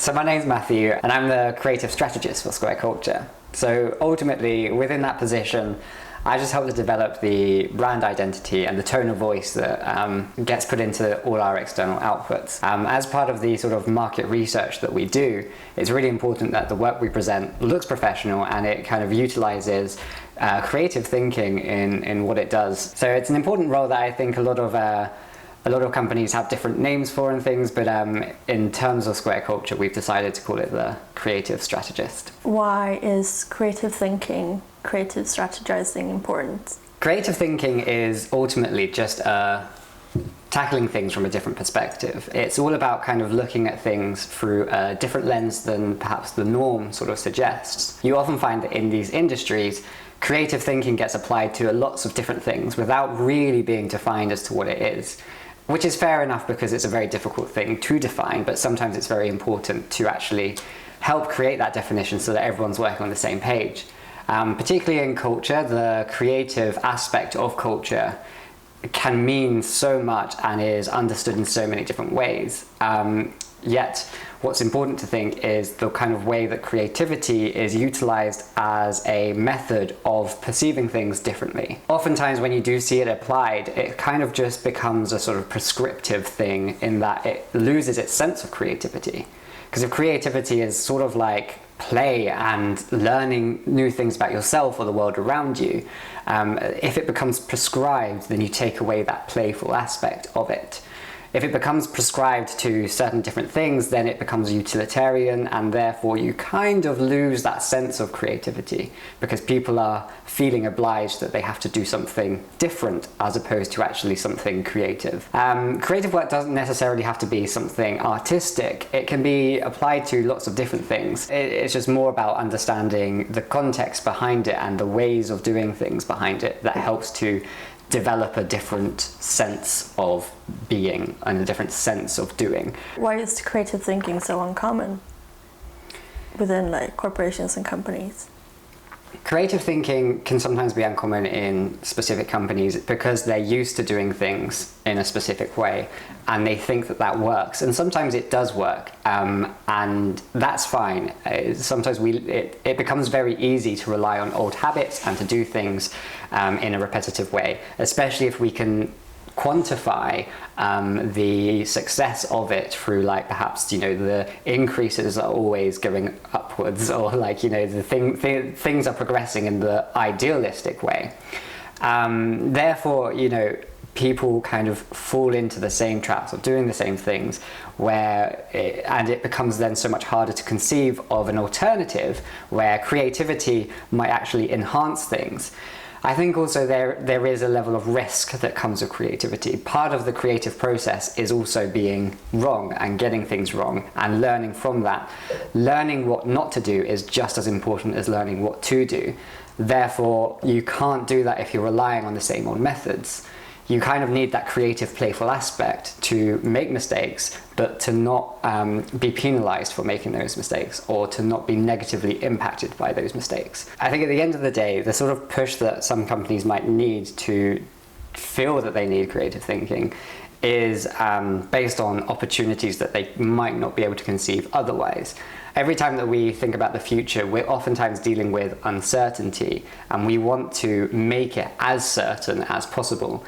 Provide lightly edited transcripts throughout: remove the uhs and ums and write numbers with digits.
So my name's Matthew, and I'm the Creative Strategist for Square Culture. So ultimately, within that position, I just help to develop the brand identity and the tone of voice that gets put into all our external outputs. As part of the sort of market research that we do, it's really important that the work we present looks professional and it kind of utilizes creative thinking in what it does. So it's an important role that I think a lot of companies have different names for and things, but in terms of Square Culture, we've decided to call it the Creative Strategist. Why is creative thinking, creative strategizing important? Creative thinking is ultimately just tackling things from a different perspective. It's all about kind of looking at things through a different lens than perhaps the norm sort of suggests. You often find that in these industries, creative thinking gets applied to lots of different things without really being defined as to what it is. Which is fair enough because it's a very difficult thing to define, but sometimes it's very important to actually help create that definition so that everyone's working on the same page. Particularly in culture, the creative aspect of culture can mean so much and is understood in so many different ways. Yet, what's important to think is the kind of way that creativity is utilized as a method of perceiving things differently. Oftentimes when you do see it applied, it kind of just becomes a sort of prescriptive thing in that it loses its sense of creativity. Because if creativity is sort of like play and learning new things about yourself or the world around you, if it becomes prescribed, then you take away that playful aspect of it. If it becomes prescribed to certain different things, then it becomes utilitarian, and therefore you kind of lose that sense of creativity because people are feeling obliged that they have to do something different as opposed to actually something creative. Creative work doesn't necessarily have to be something artistic. It can be applied to lots of different things. It's just more about understanding the context behind it and the ways of doing things behind it that helps to develop a different sense of being and a different sense of doing. Why is creative thinking so uncommon within like corporations and companies? Creative thinking can sometimes be uncommon in specific companies because they're used to doing things in a specific way and they think that that works, and sometimes it does work, and that's fine. Sometimes it becomes very easy to rely on old habits and to do things in a repetitive way, especially if we can quantify the success of it through, like, perhaps, the increases are always going upwards, or like, the things are progressing in the idealistic way. Therefore, people kind of fall into the same traps of doing the same things, and it becomes then so much harder to conceive of an alternative where creativity might actually enhance things. I think also there is a level of risk that comes with creativity. Part of the creative process is also being wrong and getting things wrong and learning from that. Learning what not to do is just as important as learning what to do. Therefore, you can't do that if you're relying on the same old methods. You kind of need that creative, playful aspect to make mistakes, but to not be penalized for making those mistakes, or to not be negatively impacted by those mistakes. I think at the end of the day, the sort of push that some companies might need to feel that they need creative thinking is based on opportunities that they might not be able to conceive otherwise. Every time that we think about the future, we're oftentimes dealing with uncertainty, and we want to make it as certain as possible.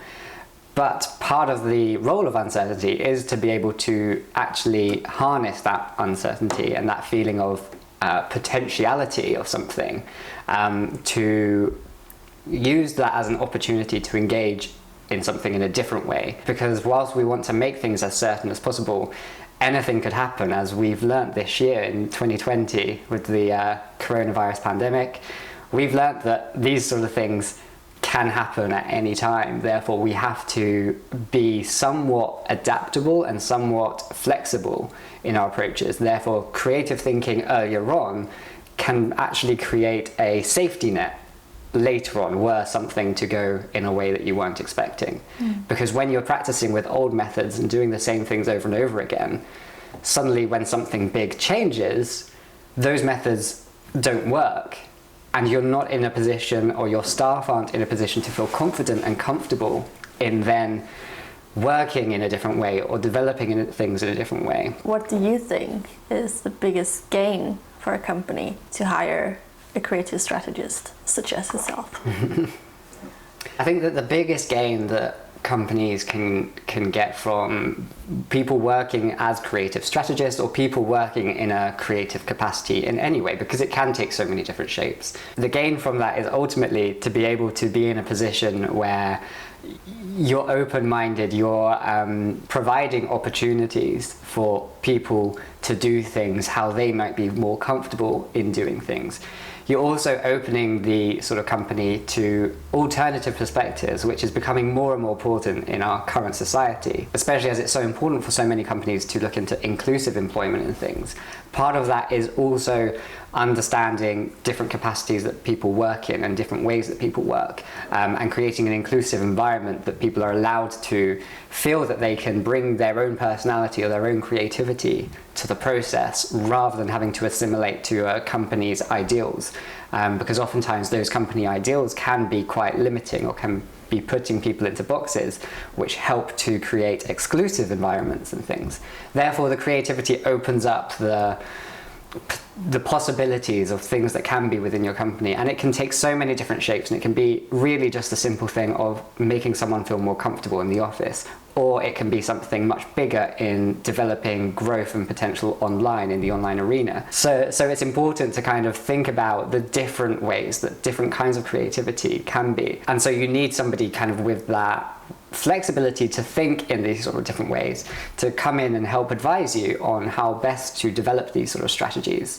But part of the role of uncertainty is to be able to actually harness that uncertainty and that feeling of potentiality of something, to use that as an opportunity to engage in something in a different way. Because whilst we want to make things as certain as possible, anything could happen, as we've learnt this year in 2020 with the coronavirus pandemic. We've learnt that these sort of things can happen at any time. Therefore, we have to be somewhat adaptable and somewhat flexible in our approaches. Therefore, creative thinking earlier on can actually create a safety net later on were something to go in a way that you weren't expecting. Because when you're practicing with old methods and doing the same things over and over again, suddenly when something big changes, those methods don't work, and you're not in a position, or your staff aren't in a position, to feel confident and comfortable in then working in a different way or developing things in a different way. What do you think is the biggest gain for a company to hire a creative strategist such as yourself? I think that the biggest gain that companies can get from people working as creative strategists or people working in a creative capacity in any way, because it can take so many different shapes. The gain from that is ultimately to be able to be in a position where you're open-minded, you're providing opportunities for people to do things how they might be more comfortable in doing things. You're also opening the sort of company to alternative perspectives, which is becoming more and more important in our current society, especially as it's so important for so many companies to look into inclusive employment and things. Part of that is also understanding different capacities that people work in and different ways that people work, and creating an inclusive environment that people are allowed to feel that they can bring their own personality or their own creativity to the process rather than having to assimilate to a company's ideals, because oftentimes those company ideals can be quite limiting or can be putting people into boxes which help to create exclusive environments and things. Therefore, the creativity opens up the possibilities of things that can be within your company, and it can take so many different shapes, and it can be really just a simple thing of making someone feel more comfortable in the office, or it can be something much bigger in developing growth and potential online in the online arena. So it's important to kind of think about the different ways that different kinds of creativity can be, and so you need somebody kind of with that flexibility to think in these sort of different ways to come in and help advise you on how best to develop these sort of strategies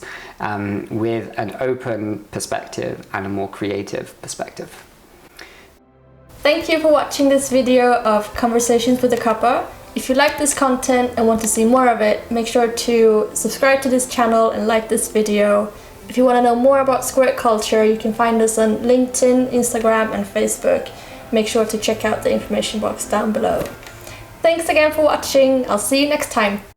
with an open perspective and a more creative perspective. Thank you for watching this video of Conversations with the Cuppa. If you like this content and want to see more of it, make sure to subscribe to this channel and like this video. If you want to know more about Squirt Culture, you can find us on LinkedIn, Instagram and Facebook. Make sure to check out the information box down below. Thanks again for watching. I'll see you next time.